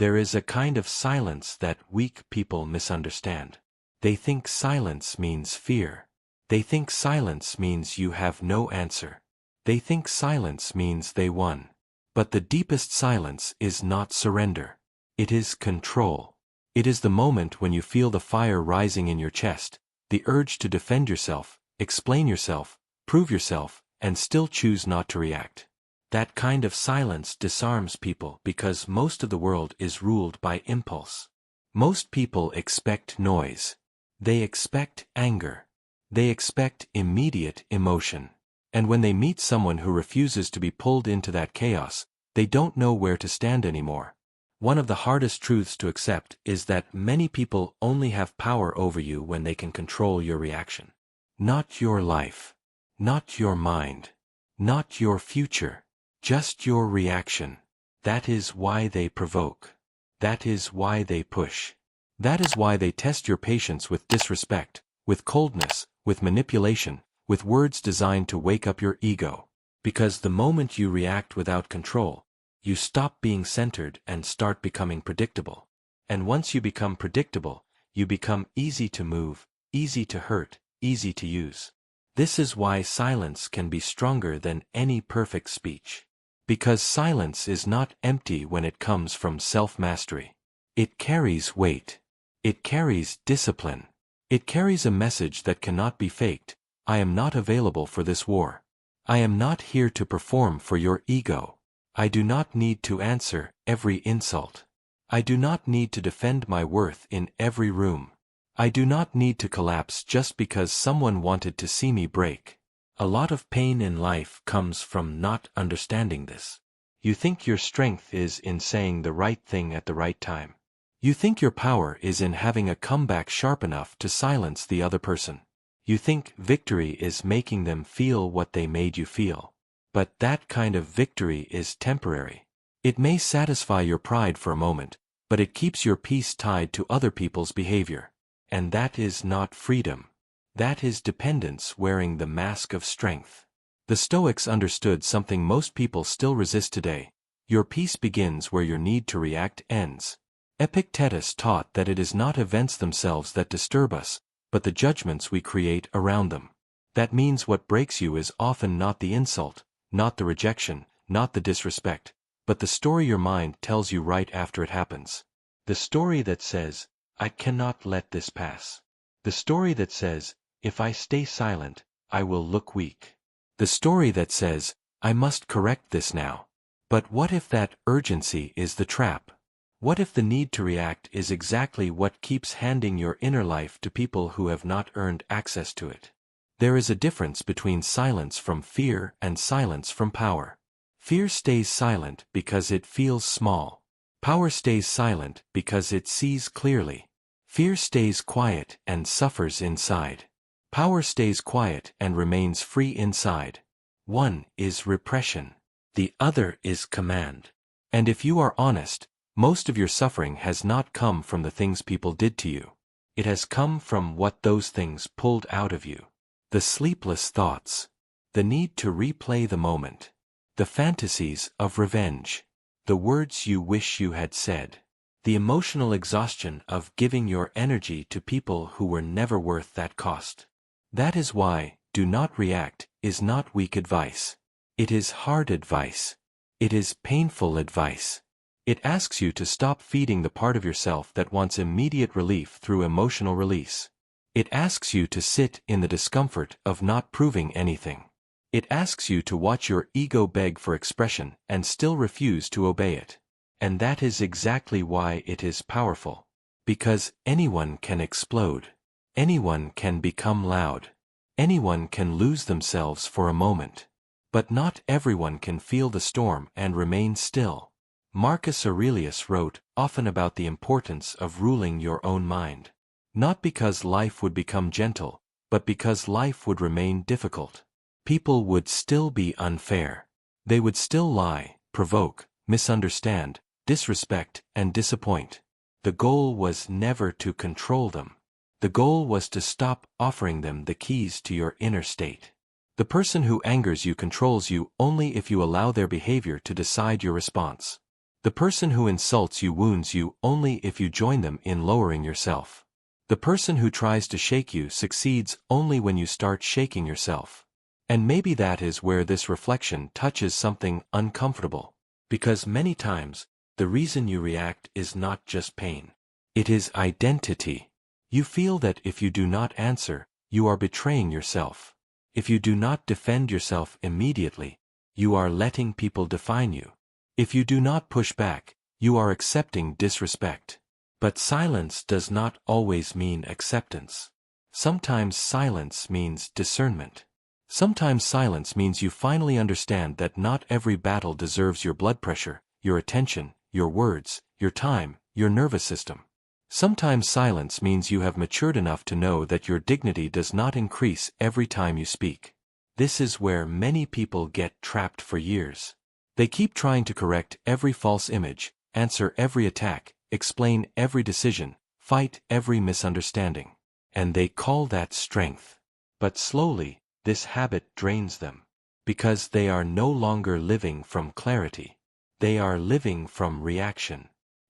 There is a kind of silence that weak people misunderstand. They think silence means fear. They think silence means you have no answer. They think silence means they won. But the deepest silence is not surrender. It is control. It is the moment when you feel the fire rising in your chest, the urge to defend yourself, explain yourself, prove yourself, and still choose not to react. That kind of silence disarms people because most of the world is ruled by impulse. Most people expect noise. They expect anger. They expect immediate emotion. And when they meet someone who refuses to be pulled into that chaos, they don't know where to stand anymore. One of the hardest truths to accept is that many people only have power over you when they can control your reaction. Not your life. Not your mind. Not your future. Just your reaction. That is why they provoke. That is why they push. That is why they test your patience with disrespect, with coldness, with manipulation, with words designed to wake up your ego. Because the moment you react without control, you stop being centered and start becoming predictable. And once you become predictable, you become easy to move, easy to hurt, easy to use. This is why silence can be stronger than any perfect speech. Because silence is not empty when it comes from self-mastery. It carries weight. It carries discipline. It carries a message that cannot be faked. I am not available for this war. I am not here to perform for your ego. I do not need to answer every insult. I do not need to defend my worth in every room. I do not need to collapse just because someone wanted to see me break. A lot of pain in life comes from not understanding this. You think your strength is in saying the right thing at the right time. You think your power is in having a comeback sharp enough to silence the other person. You think victory is making them feel what they made you feel. But that kind of victory is temporary. It may satisfy your pride for a moment, but it keeps your peace tied to other people's behavior. And that is not freedom. That is dependence wearing the mask of strength. The Stoics understood something most people still resist today. Your peace begins where your need to react ends. Epictetus taught that it is not events themselves that disturb us, but the judgments we create around them. That means what breaks you is often not the insult, not the rejection, not the disrespect, but the story your mind tells you right after it happens. The story that says, I cannot let this pass. The story that says, if I stay silent, I will look weak. The story that says, I must correct this now. But what if that urgency is the trap? What if the need to react is exactly what keeps handing your inner life to people who have not earned access to it? There is a difference between silence from fear and silence from power. Fear stays silent because it feels small. Power stays silent because it sees clearly. Fear stays quiet and suffers inside. Power stays quiet and remains free inside. One is repression. The other is command. And if you are honest, most of your suffering has not come from the things people did to you. It has come from what those things pulled out of you. The sleepless thoughts. The need to replay the moment. The fantasies of revenge. The words you wish you had said. The emotional exhaustion of giving your energy to people who were never worth that cost. That is why, do not react, is not weak advice. It is hard advice. It is painful advice. It asks you to stop feeding the part of yourself that wants immediate relief through emotional release. It asks you to sit in the discomfort of not proving anything. It asks you to watch your ego beg for expression and still refuse to obey it. And that is exactly why it is powerful. Because anyone can explode. Anyone can become loud. Anyone can lose themselves for a moment. But not everyone can feel the storm and remain still. Marcus Aurelius wrote often about the importance of ruling your own mind. Not because life would become gentle, but because life would remain difficult. People would still be unfair. They would still lie, provoke, misunderstand, disrespect, and disappoint. The goal was never to control them. The goal was to stop offering them the keys to your inner state. The person who angers you controls you only if you allow their behavior to decide your response. The person who insults you wounds you only if you join them in lowering yourself. The person who tries to shake you succeeds only when you start shaking yourself. And maybe that is where this reflection touches something uncomfortable. Because many times, the reason you react is not just pain. It is identity. You feel that if you do not answer, you are betraying yourself. If you do not defend yourself immediately, you are letting people define you. If you do not push back, you are accepting disrespect. But silence does not always mean acceptance. Sometimes silence means discernment. Sometimes silence means you finally understand that not every battle deserves your blood pressure, your attention, your words, your time, your nervous system. Sometimes silence means you have matured enough to know that your dignity does not increase every time you speak. This is where many people get trapped for years. They keep trying to correct every false image, answer every attack, explain every decision, fight every misunderstanding. And they call that strength. But slowly, this habit drains them. Because they are no longer living from clarity. They are living from reaction.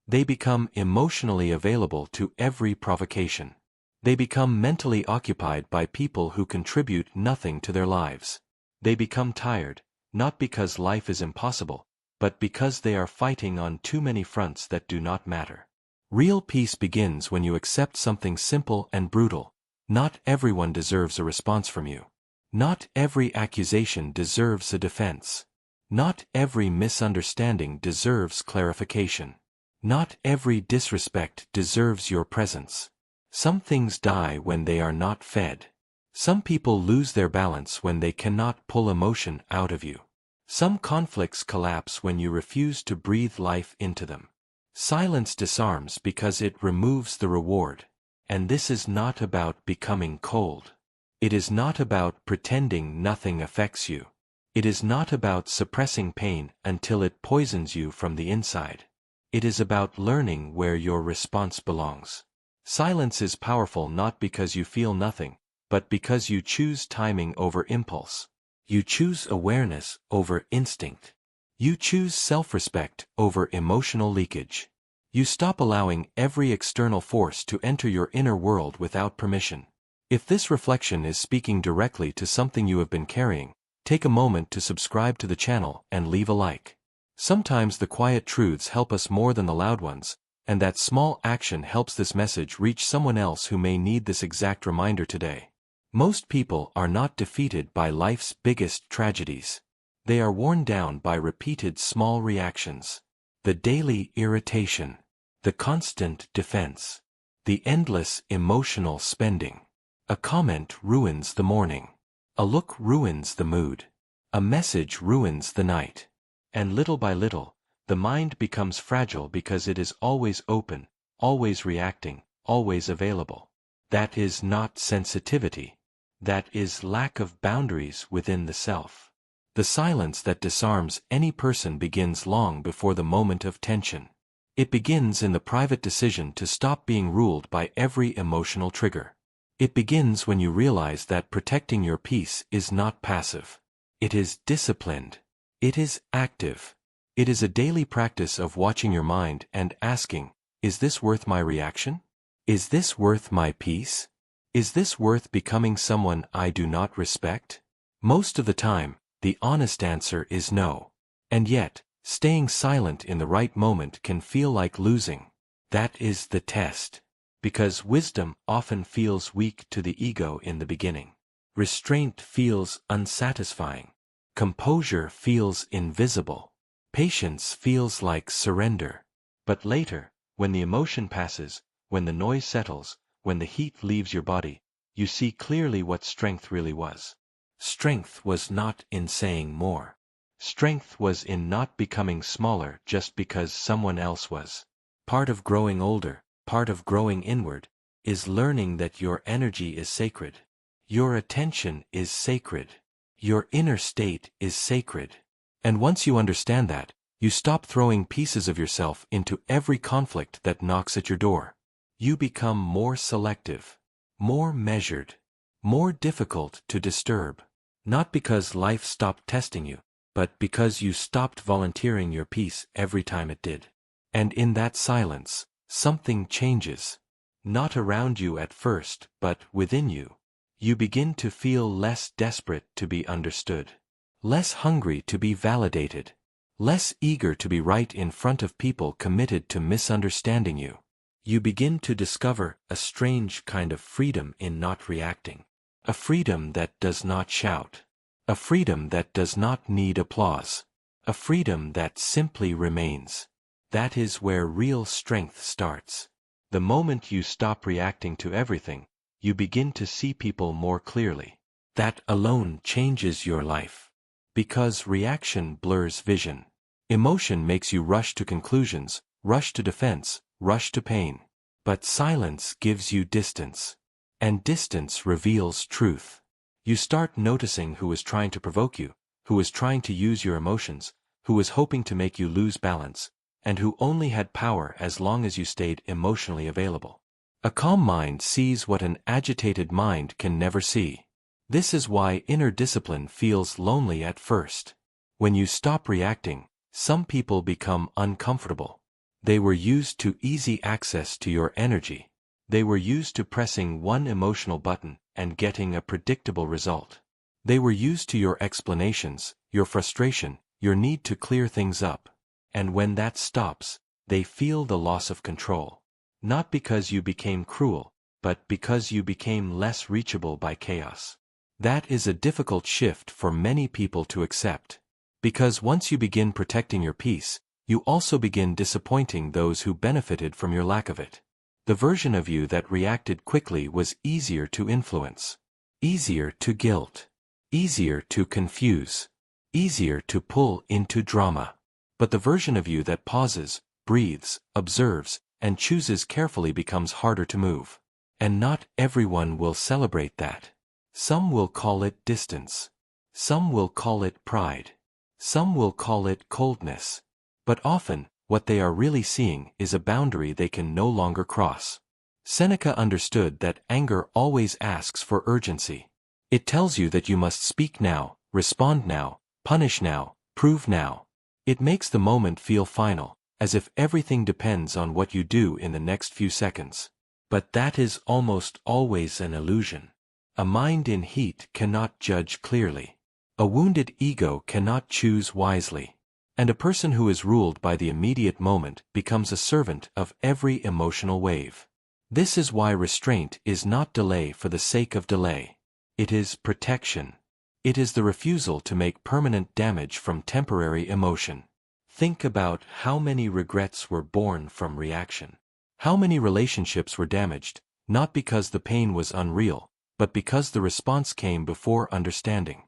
They become emotionally available to every provocation. They become mentally occupied by people who contribute nothing to their lives. They become tired, not because life is impossible, but because they are fighting on too many fronts that do not matter. Real peace begins when you accept something simple and brutal. Not everyone deserves a response from you. Not every accusation deserves a defense. Not every misunderstanding deserves clarification. Not every disrespect deserves your presence. Some things die when they are not fed. Some people lose their balance when they cannot pull emotion out of you. Some conflicts collapse when you refuse to breathe life into them. Silence disarms because it removes the reward. And this is not about becoming cold. It is not about pretending nothing affects you. It is not about suppressing pain until it poisons you from the inside. It is about learning where your response belongs. Silence is powerful not because you feel nothing, but because you choose timing over impulse. You choose awareness over instinct. You choose self-respect over emotional leakage. You stop allowing every external force to enter your inner world without permission. If this reflection is speaking directly to something you have been carrying, take a moment to subscribe to the channel and leave a like. Sometimes the quiet truths help us more than the loud ones, and that small action helps this message reach someone else who may need this exact reminder today. Most people are not defeated by life's biggest tragedies. They are worn down by repeated small reactions. The daily irritation. The constant defense. The endless emotional spending. A comment ruins the morning. A look ruins the mood. A message ruins the night. And little by little, the mind becomes fragile because it is always open, always reacting, always available. That is not sensitivity. That is lack of boundaries within the self. The silence that disarms any person begins long before the moment of tension. It begins in the private decision to stop being ruled by every emotional trigger. It begins when you realize that protecting your peace is not passive. It is disciplined. It is active. It is a daily practice of watching your mind and asking, is this worth my reaction? Is this worth my peace? Is this worth becoming someone I do not respect? Most of the time, the honest answer is no. And yet, staying silent in the right moment can feel like losing. That is the test. Because wisdom often feels weak to the ego in the beginning. Restraint feels unsatisfying. Composure feels invisible. Patience feels like surrender. But later, when the emotion passes, when the noise settles, when the heat leaves your body, you see clearly what strength really was. Strength was not in saying more. Strength was in not becoming smaller just because someone else was. Part of growing older, part of growing inward, is learning that your energy is sacred. Your attention is sacred. Your inner state is sacred. And once you understand that, you stop throwing pieces of yourself into every conflict that knocks at your door. You become more selective, more measured, more difficult to disturb. Not because life stopped testing you, but because you stopped volunteering your peace every time it did. And in that silence, something changes. Not around you at first, but within you. You begin to feel less desperate to be understood. Less hungry to be validated. Less eager to be right in front of people committed to misunderstanding you. You begin to discover a strange kind of freedom in not reacting. A freedom that does not shout. A freedom that does not need applause. A freedom that simply remains. That is where real strength starts. The moment you stop reacting to everything, you begin to see people more clearly. That alone changes your life. Because reaction blurs vision. Emotion makes you rush to conclusions, rush to defense, rush to pain. But silence gives you distance. And distance reveals truth. You start noticing who is trying to provoke you, who is trying to use your emotions, who is hoping to make you lose balance, and who only had power as long as you stayed emotionally available. A calm mind sees what an agitated mind can never see. This is why inner discipline feels lonely at first. When you stop reacting, some people become uncomfortable. They were used to easy access to your energy. They were used to pressing one emotional button and getting a predictable result. They were used to your explanations, your frustration, your need to clear things up. And when that stops, they feel the loss of control. Not because you became cruel, but because you became less reachable by chaos. That is a difficult shift for many people to accept. Because once you begin protecting your peace, you also begin disappointing those who benefited from your lack of it. The version of you that reacted quickly was easier to influence. Easier to guilt. Easier to confuse. Easier to pull into drama. But the version of you that pauses, breathes, observes, and chooses carefully becomes harder to move. And not everyone will celebrate that. Some will call it distance. Some will call it pride. Some will call it coldness. But often, what they are really seeing is a boundary they can no longer cross. Seneca understood that anger always asks for urgency. It tells you that you must speak now, respond now, punish now, prove now. It makes the moment feel final, as if everything depends on what you do in the next few seconds. But that is almost always an illusion. A mind in heat cannot judge clearly. A wounded ego cannot choose wisely. And a person who is ruled by the immediate moment becomes a servant of every emotional wave. This is why restraint is not delay for the sake of delay. It is protection. It is the refusal to make permanent damage from temporary emotion. Think about how many regrets were born from reaction. How many relationships were damaged, not because the pain was unreal, but because the response came before understanding.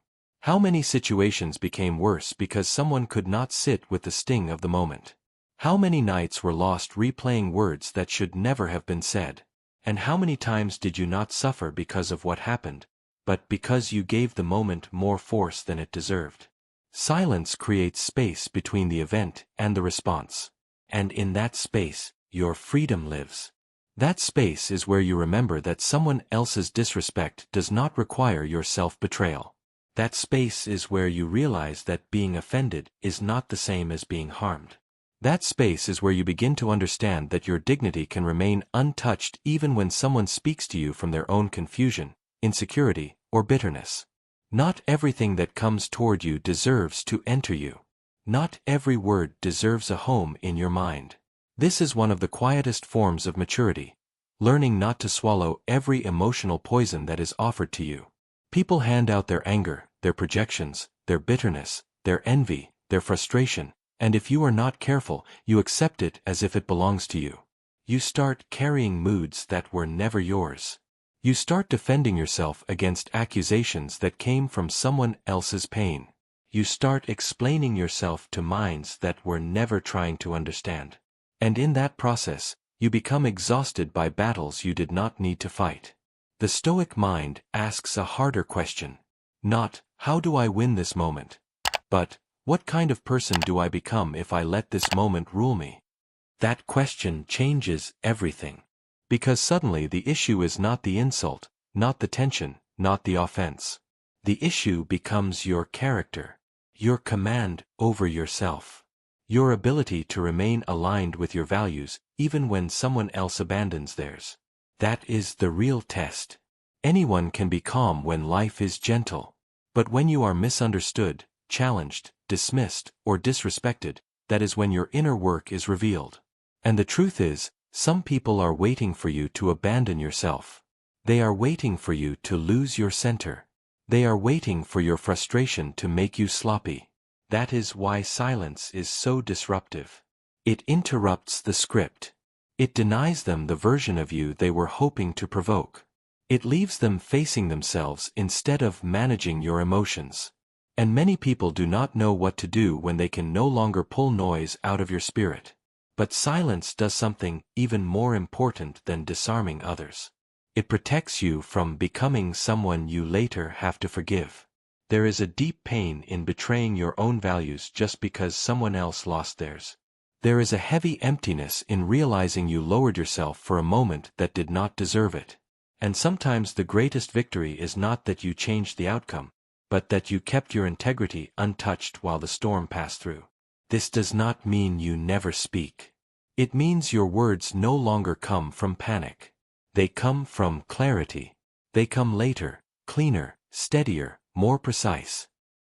How many situations became worse because someone could not sit with the sting of the moment? How many nights were lost replaying words that should never have been said? And how many times did you not suffer because of what happened, but because you gave the moment more force than it deserved? Silence creates space between the event and the response. And in that space, your freedom lives. That space is where you remember that someone else's disrespect does not require your self-betrayal. That space is where you realize that being offended is not the same as being harmed. That space is where you begin to understand that your dignity can remain untouched even when someone speaks to you from their own confusion, insecurity, or bitterness. Not everything that comes toward you deserves to enter you. Not every word deserves a home in your mind. This is one of the quietest forms of maturity, learning not to swallow every emotional poison that is offered to you. People hand out their anger, their projections, their bitterness, their envy, their frustration, and if you are not careful, you accept it as if it belongs to you. You start carrying moods that were never yours. You start defending yourself against accusations that came from someone else's pain. You start explaining yourself to minds that were never trying to understand. And in that process, you become exhausted by battles you did not need to fight. The Stoic mind asks a harder question. Not, how do I win this moment? But, what kind of person do I become if I let this moment rule me? That question changes everything. Because suddenly the issue is not the insult, not the tension, not the offense. The issue becomes your character. your command over yourself. Your ability to remain aligned with your values even when someone else abandons theirs. That is the real test. Anyone can be calm when life is gentle. But when you are misunderstood, challenged, dismissed, or disrespected, that is when your inner work is revealed. And the truth is, some people are waiting for you to abandon yourself. They are waiting for you to lose your center. They are waiting for your frustration to make you sloppy. That is why silence is so disruptive. It interrupts the script. It denies them the version of you they were hoping to provoke. It leaves them facing themselves instead of managing your emotions. And many people do not know what to do when they can no longer pull noise out of your spirit. But silence does something even more important than disarming others. It protects you from becoming someone you later have to forgive. There is a deep pain in betraying your own values just because someone else lost theirs. There is a heavy emptiness in realizing you lowered yourself for a moment that did not deserve it. And sometimes the greatest victory is not that you changed the outcome, but that you kept your integrity untouched while the storm passed through. This does not mean you never speak. It means your words no longer come from panic. They come from clarity. They come later, cleaner, steadier, more precise.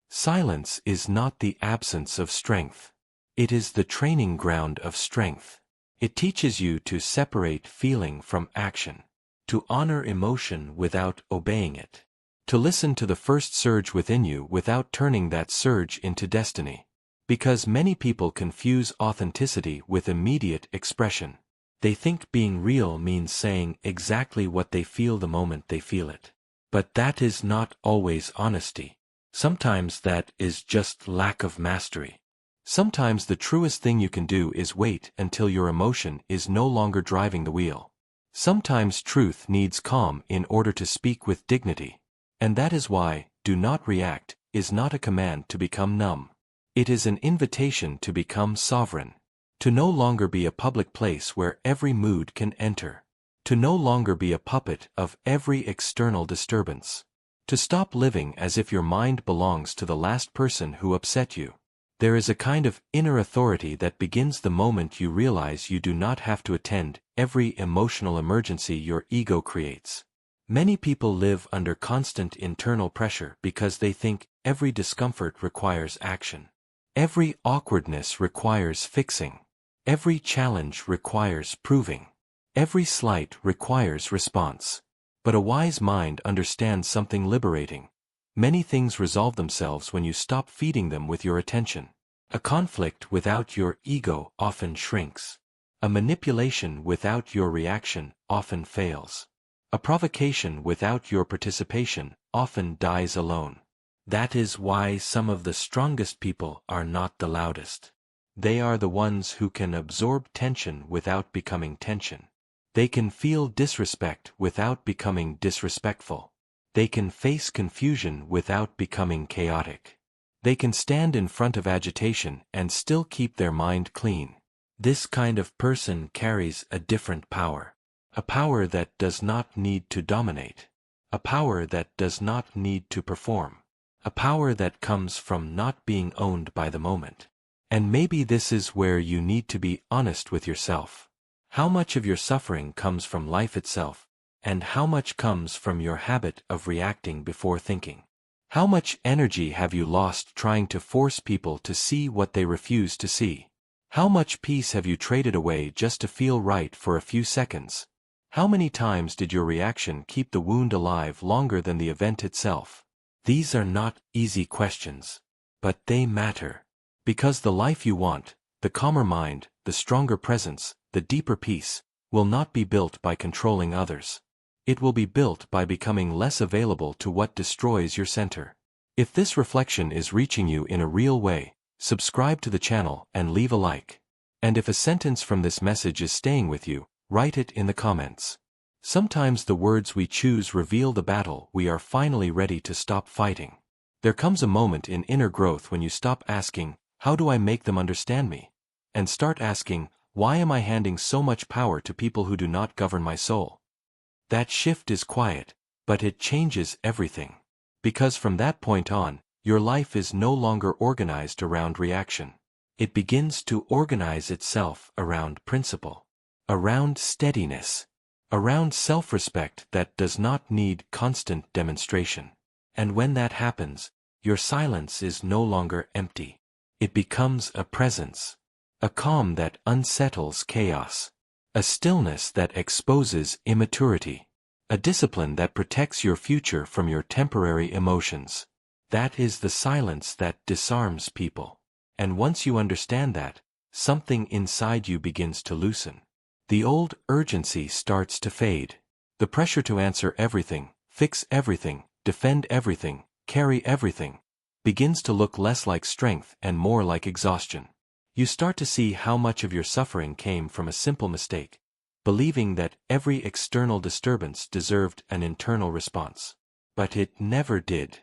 Silence is not the absence of strength. It is the training ground of strength. It teaches you to separate feeling from action, to honor emotion without obeying it, to listen to the first surge within you without turning that surge into destiny. Because many people confuse authenticity with immediate expression. They think being real means saying exactly what they feel the moment they feel it. But that is not always honesty. Sometimes that is just lack of mastery. Sometimes the truest thing you can do is wait until your emotion is no longer driving the wheel. Sometimes truth needs calm in order to speak with dignity. And that is why, do not react, is not a command to become numb. It is an invitation to become sovereign. To no longer be a public place where every mood can enter. To no longer be a puppet of every external disturbance. To stop living as if your mind belongs to the last person who upset you. There is a kind of inner authority that begins the moment you realize you do not have to attend every emotional emergency your ego creates. Many people live under constant internal pressure because they think every discomfort requires action. Every awkwardness requires fixing. Every challenge requires proving. Every slight requires response. But a wise mind understands something liberating. Many things resolve themselves when you stop feeding them with your attention. A conflict without your ego often shrinks. A manipulation without your reaction often fails. A provocation without your participation often dies alone. That is why some of the strongest people are not the loudest. They are the ones who can absorb tension without becoming tension. They can feel disrespect without becoming disrespectful. They can face confusion without becoming chaotic. They can stand in front of agitation and still keep their mind clean. This kind of person carries a different power. A power that does not need to dominate. A power that does not need to perform. A power that comes from not being owned by the moment. And maybe this is where you need to be honest with yourself. How much of your suffering comes from life itself, and how much comes from your habit of reacting before thinking? How much energy have you lost trying to force people to see what they refuse to see? How much peace have you traded away just to feel right for a few seconds? How many times did your reaction keep the wound alive longer than the event itself? These are not easy questions, but they matter. Because the life you want, the calmer mind, the stronger presence, the deeper peace, will not be built by controlling others. It will be built by becoming less available to what destroys your center. If this reflection is reaching you in a real way, subscribe to the channel and leave a like. And if a sentence from this message is staying with you, write it in the comments. Sometimes the words we choose reveal the battle we are finally ready to stop fighting. There comes a moment in inner growth when you stop asking, "How do I make them understand me?" and start asking, "Why am I handing so much power to people who do not govern my soul?" That shift is quiet, but it changes everything. Because from that point on, your life is no longer organized around reaction. It begins to organize itself around principle, around steadiness, around self-respect that does not need constant demonstration. And when that happens, your silence is no longer empty. It becomes a presence, a calm that unsettles chaos, a stillness that exposes immaturity, a discipline that protects your future from your temporary emotions. That is the silence that disarms people. And once you understand that, something inside you begins to loosen. The old urgency starts to fade. The pressure to answer everything, fix everything, defend everything, carry everything, begins to look less like strength and more like exhaustion. You start to see how much of your suffering came from a simple mistake, believing that every external disturbance deserved an internal response. But it never did.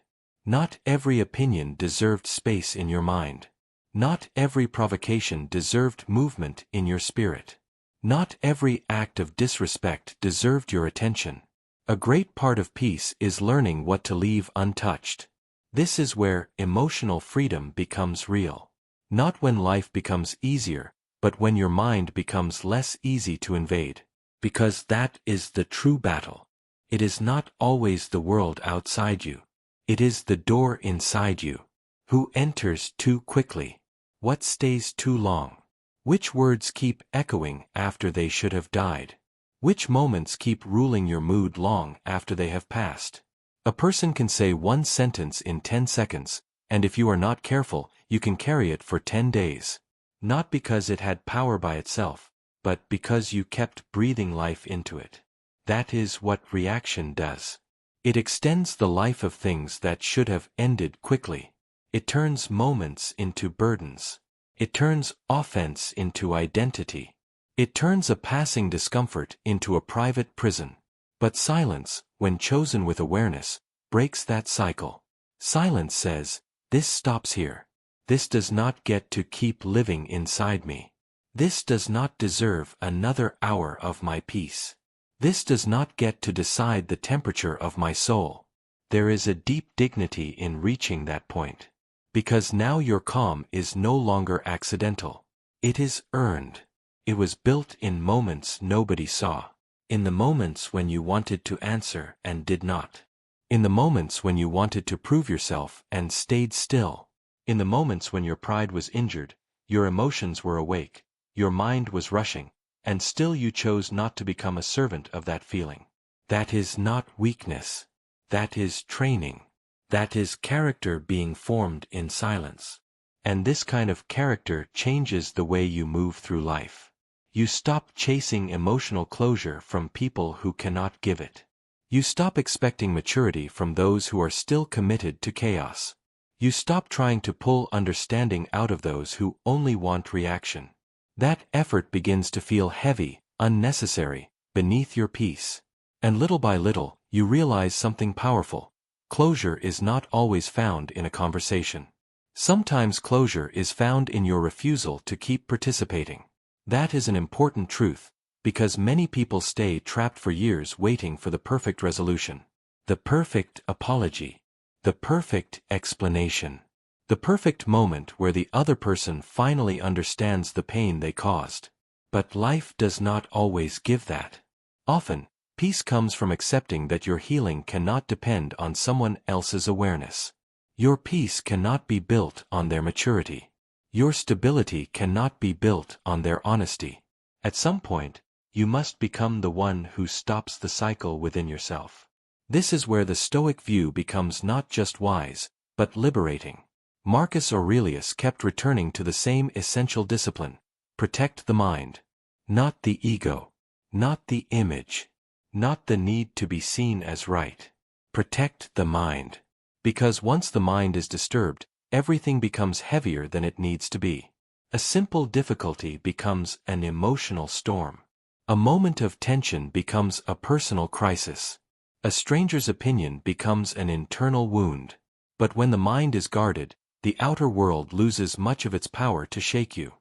Not every opinion deserved space in your mind. Not every provocation deserved movement in your spirit. Not every act of disrespect deserved your attention. A great part of peace is learning what to leave untouched. This is where emotional freedom becomes real. Not when life becomes easier, but when your mind becomes less easy to invade. Because that is the true battle. It is not always the world outside you. It is the door inside you. Who enters too quickly? What stays too long? Which words keep echoing after they should have died? Which moments keep ruling your mood long after they have passed? A person can say one sentence in 10 seconds, and if you are not careful, you can carry it for 10 days. Not because it had power by itself, but because you kept breathing life into it. That is what reaction does. It extends the life of things that should have ended quickly. It turns moments into burdens. It turns offense into identity. It turns a passing discomfort into a private prison. But silence, when chosen with awareness, breaks that cycle. Silence says, this stops here. This does not get to keep living inside me. This does not deserve another hour of my peace. This does not get to decide the temperature of my soul. There is a deep dignity in reaching that point. Because now your calm is no longer accidental. It is earned. It was built in moments nobody saw. In the moments when you wanted to answer and did not. In the moments when you wanted to prove yourself and stayed still. In the moments when your pride was injured, your emotions were awake, your mind was rushing, and still you chose not to become a servant of that feeling. That is not weakness. That is training. That is character being formed in silence. And this kind of character changes the way you move through life. You stop chasing emotional closure from people who cannot give it. You stop expecting maturity from those who are still committed to chaos. You stop trying to pull understanding out of those who only want reaction. That effort begins to feel heavy, unnecessary, beneath your peace. And little by little, you realize something powerful. Closure is not always found in a conversation. Sometimes closure is found in your refusal to keep participating. That is an important truth, because many people stay trapped for years waiting for the perfect resolution, the perfect apology, the perfect explanation, the perfect moment where the other person finally understands the pain they caused. But life does not always give that. Often, peace comes from accepting that your healing cannot depend on someone else's awareness. Your peace cannot be built on their maturity. Your stability cannot be built on their honesty. At some point, you must become the one who stops the cycle within yourself. This is where the Stoic view becomes not just wise, but liberating. Marcus Aurelius kept returning to the same essential discipline: protect the mind. Not the ego. Not the image. Not the need to be seen as right. Protect the mind. Because once the mind is disturbed, everything becomes heavier than it needs to be. A simple difficulty becomes an emotional storm. A moment of tension becomes a personal crisis. A stranger's opinion becomes an internal wound. But when the mind is guarded, the outer world loses much of its power to shake you.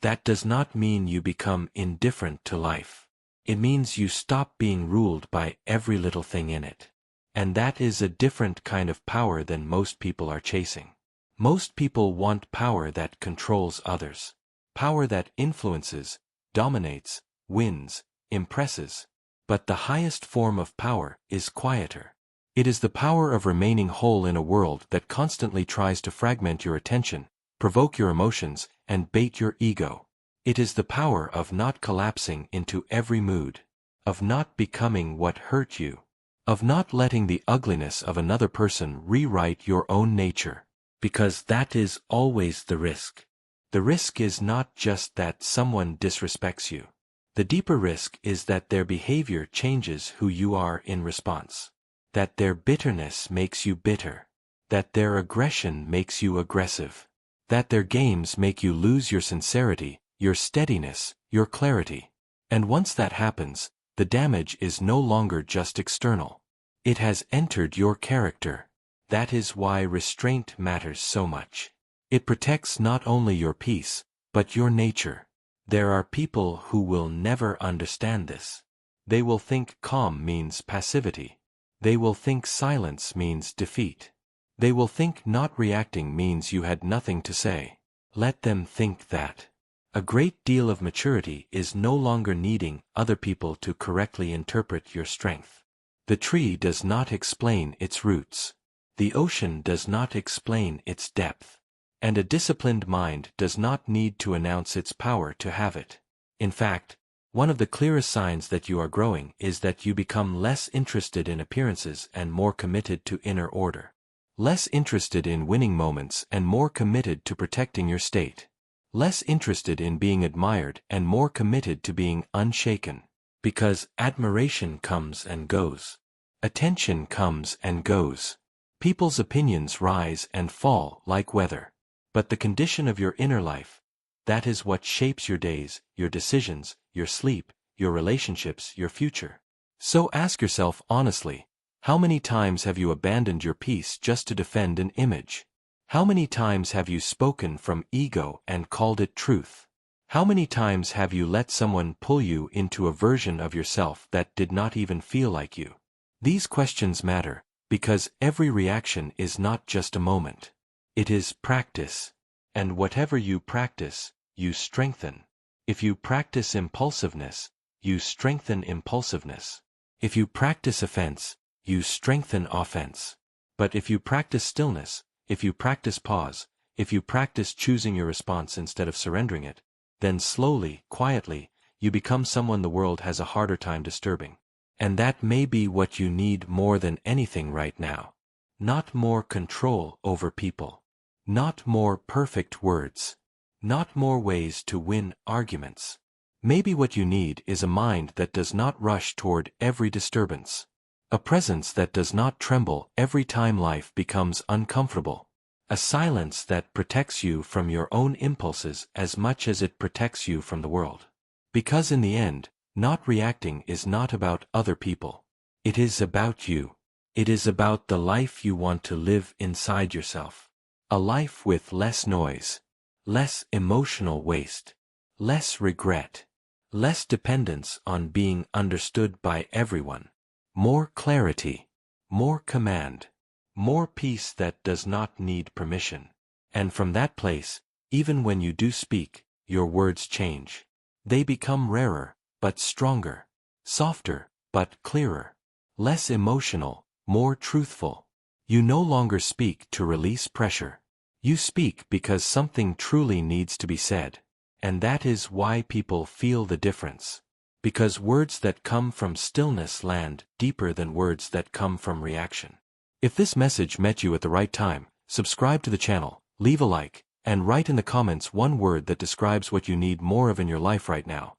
That does not mean you become indifferent to life. It means you stop being ruled by every little thing in it. And that is a different kind of power than most people are chasing. Most people want power that controls others. Power that influences, dominates, wins, impresses. But the highest form of power is quieter. It is the power of remaining whole in a world that constantly tries to fragment your attention, provoke your emotions, and bait your ego. It is the power of not collapsing into every mood, of not becoming what hurt you, of not letting the ugliness of another person rewrite your own nature. Because that is always the risk. The risk is not just that someone disrespects you. The deeper risk is that their behavior changes who you are in response. That their bitterness makes you bitter. That their aggression makes you aggressive. That their games make you lose your sincerity, your steadiness, your clarity. And once that happens, the damage is no longer just external. It has entered your character. That is why restraint matters so much. It protects not only your peace, but your nature. There are people who will never understand this. They will think calm means passivity. They will think silence means defeat. They will think not reacting means you had nothing to say. Let them think that. A great deal of maturity is no longer needing other people to correctly interpret your strength. The tree does not explain its roots. The ocean does not explain its depth. And a disciplined mind does not need to announce its power to have it. In fact, one of the clearest signs that you are growing is that you become less interested in appearances and more committed to inner order. Less interested in winning moments and more committed to protecting your state. Less interested in being admired and more committed to being unshaken. Because admiration comes and goes. Attention comes and goes. People's opinions rise and fall like weather. But the condition of your inner life, that is what shapes your days, your decisions, your sleep, your relationships, your future. So ask yourself honestly, how many times have you abandoned your peace just to defend an image? How many times have you spoken from ego and called it truth? How many times have you let someone pull you into a version of yourself that did not even feel like you? These questions matter. Because every reaction is not just a moment. It is practice. And whatever you practice, you strengthen. If you practice impulsiveness, you strengthen impulsiveness. If you practice offense, you strengthen offense. But if you practice stillness, if you practice pause, if you practice choosing your response instead of surrendering it, then slowly, quietly, you become someone the world has a harder time disturbing. And that may be what you need more than anything right now. Not more control over people. Not more perfect words. Not more ways to win arguments. Maybe what you need is a mind that does not rush toward every disturbance. A presence that does not tremble every time life becomes uncomfortable. A silence that protects you from your own impulses as much as it protects you from the world. Because in the end, not reacting is not about other people. It is about you. It is about the life you want to live inside yourself. A life with less noise, less emotional waste, less regret, less dependence on being understood by everyone, more clarity, more command, more peace that does not need permission. And from that place, even when you do speak, your words change. They become rarer, but stronger, softer, but clearer, less emotional, more truthful. You no longer speak to release pressure. You speak because something truly needs to be said. And that is why people feel the difference. Because words that come from stillness land deeper than words that come from reaction. If this message met you at the right time, subscribe to the channel, leave a like, and write in the comments one word that describes what you need more of in your life right now.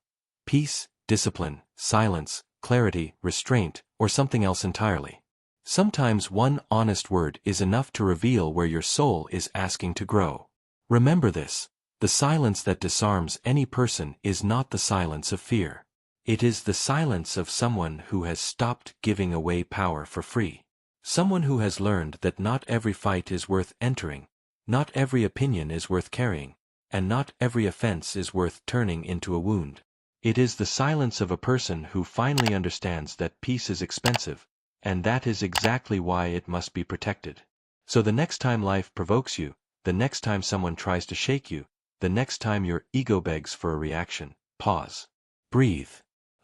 Peace, discipline, silence, clarity, restraint, or something else entirely. Sometimes one honest word is enough to reveal where your soul is asking to grow. Remember this, the silence that disarms any person is not the silence of fear. It is the silence of someone who has stopped giving away power for free. Someone who has learned that not every fight is worth entering, not every opinion is worth carrying, and not every offense is worth turning into a wound. It is the silence of a person who finally understands that peace is expensive, And that is exactly why it must be protected. So the next time life provokes you, the next time someone tries to shake you, the next time your ego begs for a reaction, pause. Breathe.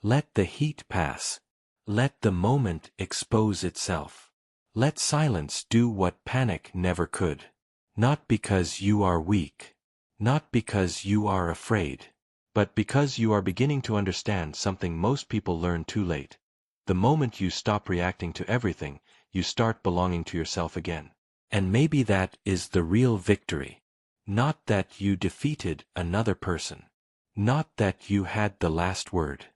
Let the heat pass. Let the moment expose itself. Let silence do what panic never could. Not because you are weak. Not because you are afraid. But because you are beginning to understand something most people learn too late. The moment you stop reacting to everything, you start belonging to yourself again. And maybe that is the real victory. Not that you defeated another person. Not that you had the last word.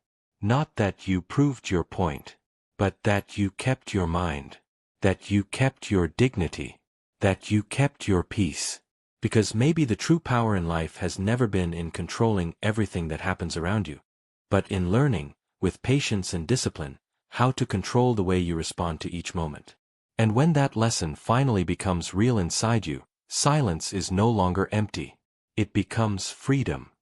Not that you proved your point. But that you kept your mind. That you kept your dignity. That you kept your peace. Because maybe the true power in life has never been in controlling everything that happens around you, but in learning, with patience and discipline, how to control the way you respond to each moment. And when that lesson finally becomes real inside you, silence is no longer empty. It becomes freedom.